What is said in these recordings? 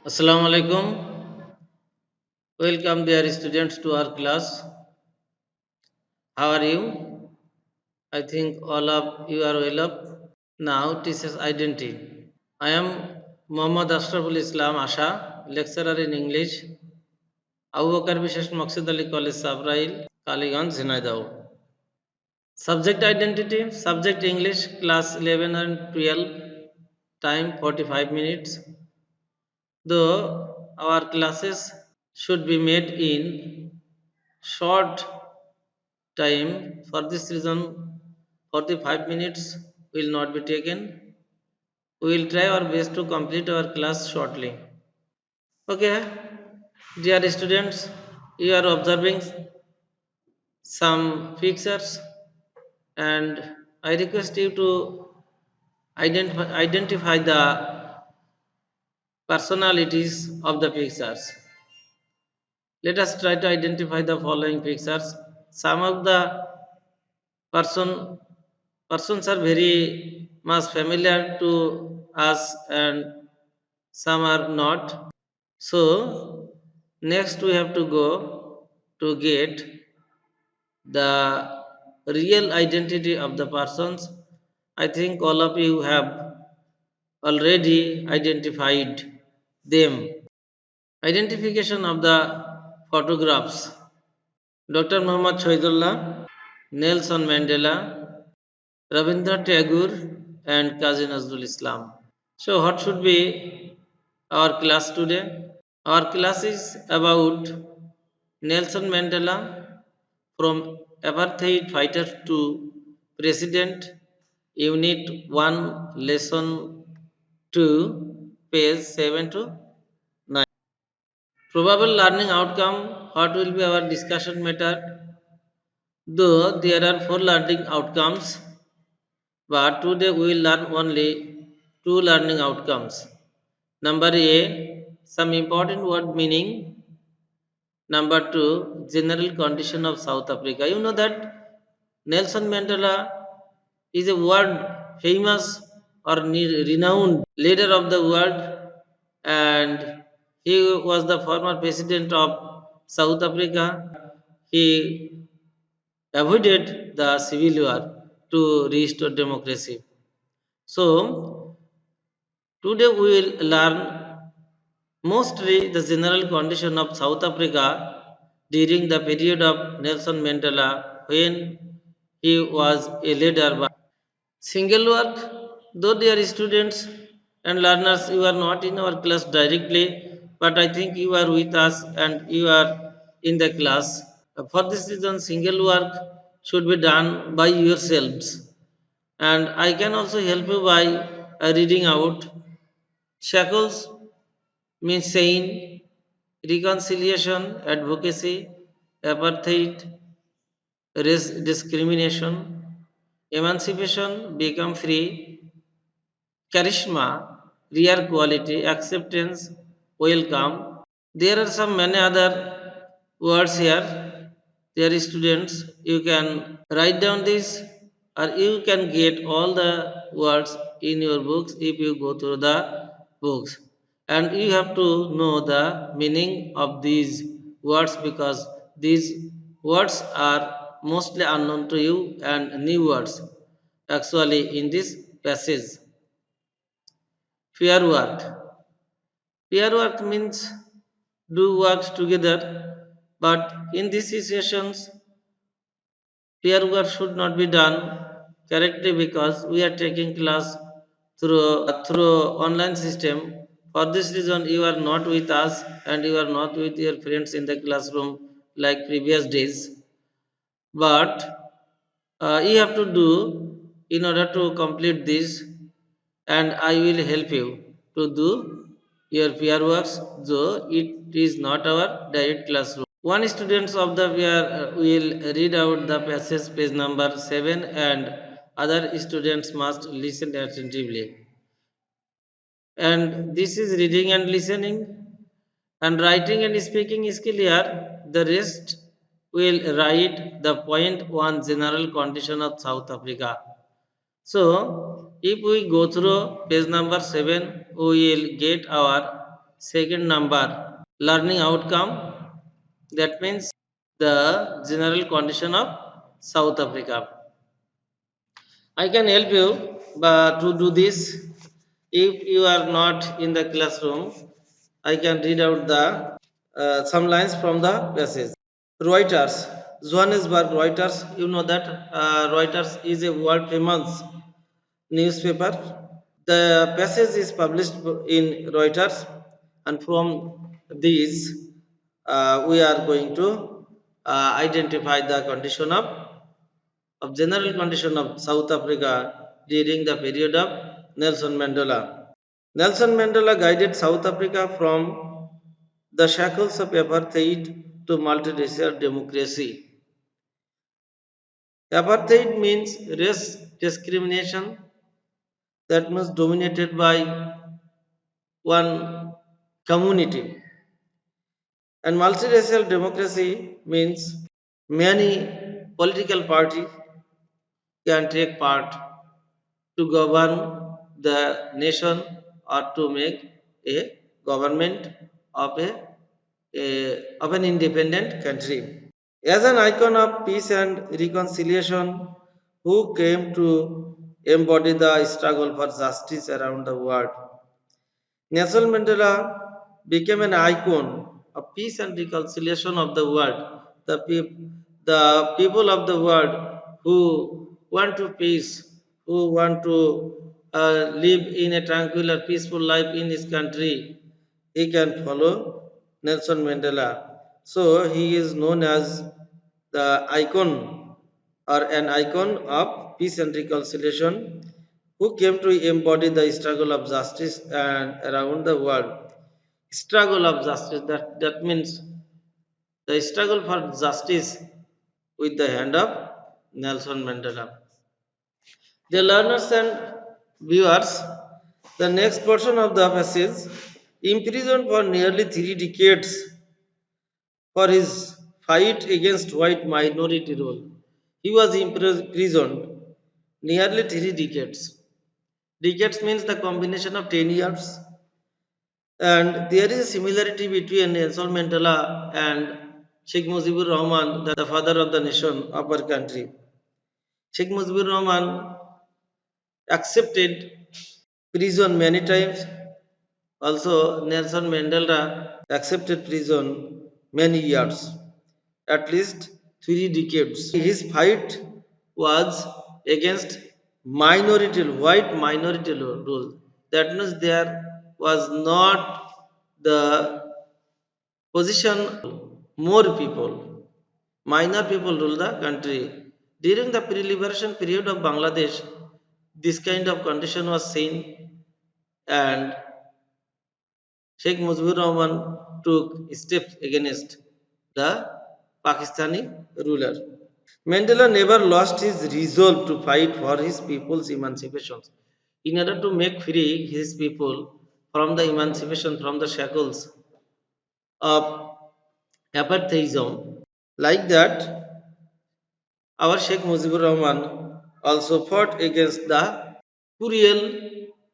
Assalamu alaikum. Welcome, dear students, to our class. How are you? I think all of you are well up. Now, teacher's identity. I am Muhammad Ashraful Islam Asha, lecturer in English, Abu Bakar Bishesh Maqsid Ali College, Sabrail, Kaliganj, Zinaidaw. Subject identity. Subject English, class 11 and 12, time 45 minutes. Though our classes should be made in short time, for this reason 45 minutes will not be taken. We will try our best to complete our class shortly. Okay, dear students, you are observing some pictures and I request you to identify the personalities of the pictures. Let us try to identify the following pictures. Some of the person persons are very much familiar to us and some are not. So next we have to go to get the real identity of the persons. I think all of you have already identified them. Identification of the photographs. Dr. Muhammad Shahidullah, Nelson Mandela, Rabindranath Tagore, and Kazi Nazrul Islam. So, what should be our class today? Our class is about Nelson Mandela, from apartheid fighter to president, unit 1, lesson 2, page 7 to 9. Probable learning outcome. What will be our discussion matter? Though there are 4 learning outcomes, but today we will learn only 2 learning outcomes. Number A, some important word meaning. Number 2, general condition of South Africa. You know that Nelson Mandela is a world famous or renowned leader of the world, and he was the former president of South Africa. He avoided the civil war to restore democracy. So today we will learn mostly the general condition of South Africa during the period of Nelson Mandela when he was a leader. Single work, though dear students and learners, you are not in our class directly, but I think you are with us and you are in the class. For this reason, single work should be done by yourselves. And I can also help you by reading out. Shackles means saying, reconciliation, advocacy, apartheid, race discrimination, emancipation, become free, charisma, rare quality, acceptance, welcome. There are some many other words here. Dear students, you can write down this or you can get all the words in your books if you go through the books. And you have to know the meaning of these words because these words are mostly unknown to you and new words actually in this passage. Fair work. Pair work means do works together, but in these situations, pair work should not be done correctly because we are taking class through online system. For this reason, you are not with us and you are not with your friends in the classroom like previous days. But you have to do in order to complete this, and I will help you to do your peer works, though it is not our direct classroom. One student of the peer will read out the passage page number 7 and other students must listen attentively. And this is reading and listening, and writing and speaking is clear. The rest will write the point 1 general condition of South Africa. So if we go through page number 7, we will get our Second number, learning outcome. That means the general condition of South Africa. I can help you but to do this. If you are not in the classroom, I can read out the some lines from the passage. Reuters, Johannesburg Reuters. You know that Reuters is a world famous newspaper. The passage is published in Reuters, and from these, we are going to identify the condition of general condition of South Africa during the period of Nelson Mandela. Nelson Mandela guided South Africa from the shackles of apartheid to multiracial democracy. Apartheid means race discrimination that was dominated by one community. And multiracial democracy means many political parties can take part to govern the nation or to make a government of of an independent country. As an icon of peace and reconciliation, who came to embody the struggle for justice around the world, Nelson Mandela became an icon of peace and reconciliation of the world. The people of the world who want to peace, who want to live in a tranquil or peaceful life in his country, he can follow Nelson Mandela. So he is known as the icon or an icon of peace and reconciliation who came to embody the struggle of justice and around the world. Struggle of justice, that means the struggle for justice with the hand of Nelson Mandela. The learners and viewers, the next portion of the passage, imprisoned for nearly 3 decades for his fight against white minority rule. He was imprisoned nearly 3 decades. Decades means the combination of 10 years. And there is a similarity between Nelson Mandela and Sheikh Mujibur Rahman, the father of the nation of our country. Sheikh Mujibur Rahman accepted prison many times. Also, Nelson Mandela accepted prison many years, at least 3 decades. His fight was against white minority rule. That means there was not the position more people, minor people rule the country. During the pre-liberation period of Bangladesh, this kind of condition was seen and Sheikh Mujibur Rahman took steps against the Pakistani ruler. Mandela never lost his resolve to fight for his people's emancipation. In order to make free his people from the emancipation, from the shackles of apartheidism, like that, our Sheikh Mujibur Rahman also fought against the cruel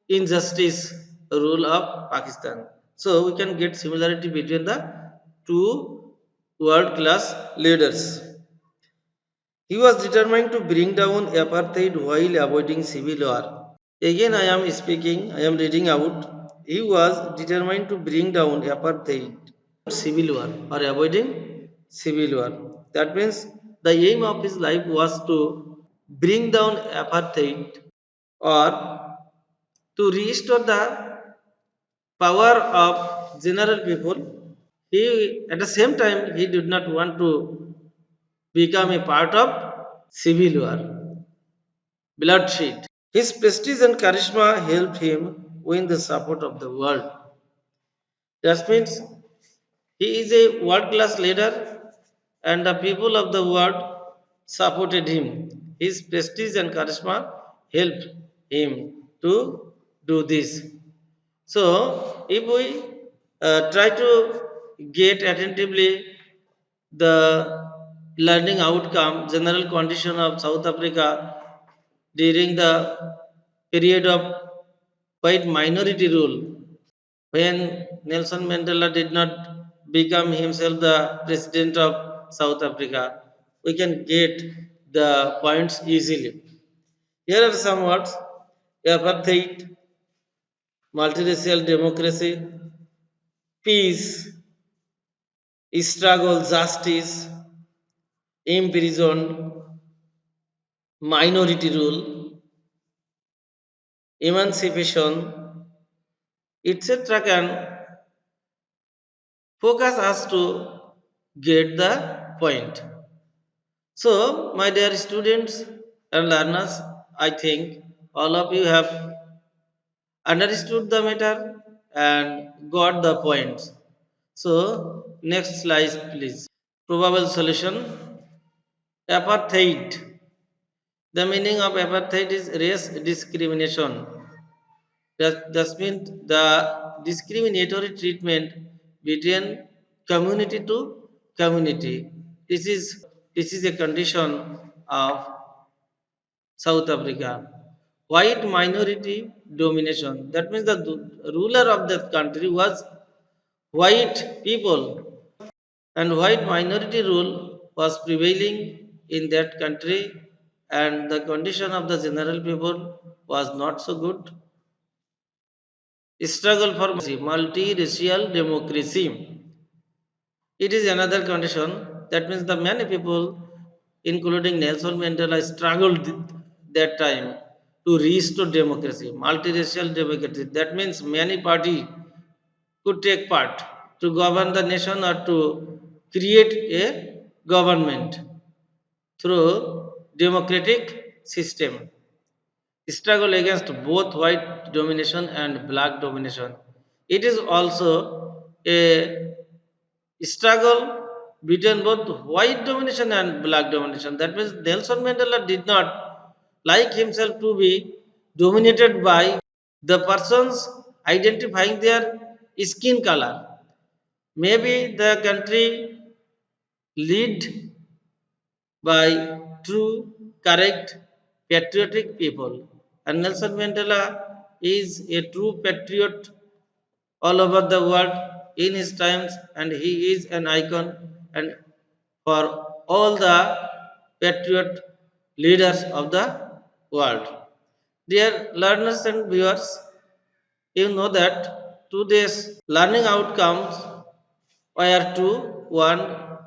injustice rule of Pakistan. So we can get similarity between the two world class leaders. He was determined to bring down apartheid while avoiding civil war. Again, I am speaking, I am reading out. He was determined to bring down apartheid, civil war, or avoiding civil war. That means the aim of his life was to bring down apartheid or to restore the power of general people. He, at the same time, he did not want to become a part of civil war, bloodshed. His prestige and charisma helped him win the support of the world. That means he is a world class leader and the people of the world supported him. His prestige and charisma helped him to do this. So, if we try to get attentively the learning outcome, general condition of South Africa during the period of white minority rule, when Nelson Mandela did not become himself the president of South Africa. We can get the points easily. Here are some words: apartheid, multiracial democracy, peace, struggle, justice, imprisoned, minority rule, emancipation, etc. can focus us to get the point. So, my dear students and learners, I think all of you have understood the matter and got the points. So, next slide, please. Probable solution: apartheid. The meaning of apartheid is race discrimination. That means the discriminatory treatment between community to community. This is a condition of South Africa. White minority domination. That means the ruler of that country was white people, and white minority rule was prevailing in that country, and the condition of the general people was not so good. Struggle for multi-racial democracy. It is another condition. That means the many people, including Nelson Mandela, struggled that time to restore democracy, multiracial democracy. That means many party could take part to govern the nation or to create a government through democratic system. Struggle against both white domination and black domination. It is also a struggle between both white domination and black domination. That means Nelson Mandela did not like himself to be dominated by the persons identifying their skin color. Maybe the country led by true, correct, patriotic people. And Nelson Mandela is a true patriot all over the world in his times, and he is an icon and for all the patriot leaders of the world. Dear learners and viewers, you know that today's learning outcomes were two. One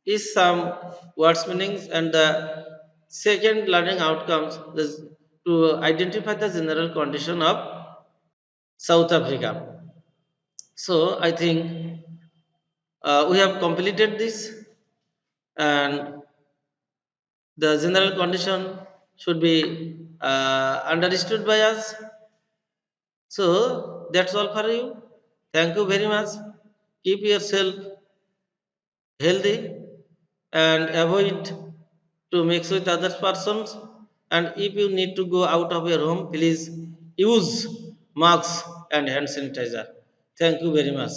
is some words meanings, and the second learning outcomes is to identify the general condition of South Africa. So I think we have completed this, and the general condition should be understood by us. So that's all for you. Thank you very much. Keep yourself healthy and avoid to mix with other persons. And if you need to go out of your home, please use masks and hand sanitizer. Thank you very much.